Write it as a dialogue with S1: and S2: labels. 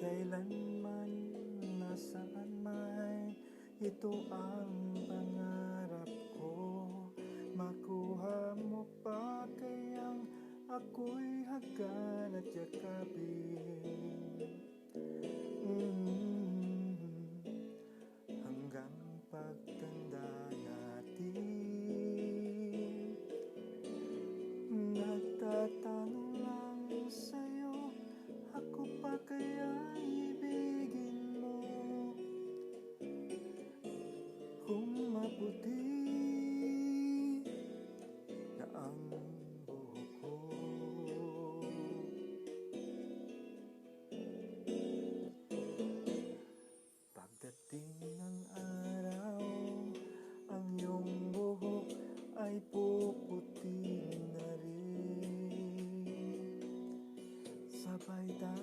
S1: Kailanman, nasaan man, ito ang pangarap ko. Makuha mo pa kayang ako'y hagkan at yakapin. Hanggang pagtanda natin, nagtatanong lang sa'yo, ako pa kaya ibigin mo? Kung maputi na ang buhok ko, pagdating ng araw, ang iyong buhok ay puputi na rin. Sabay tayo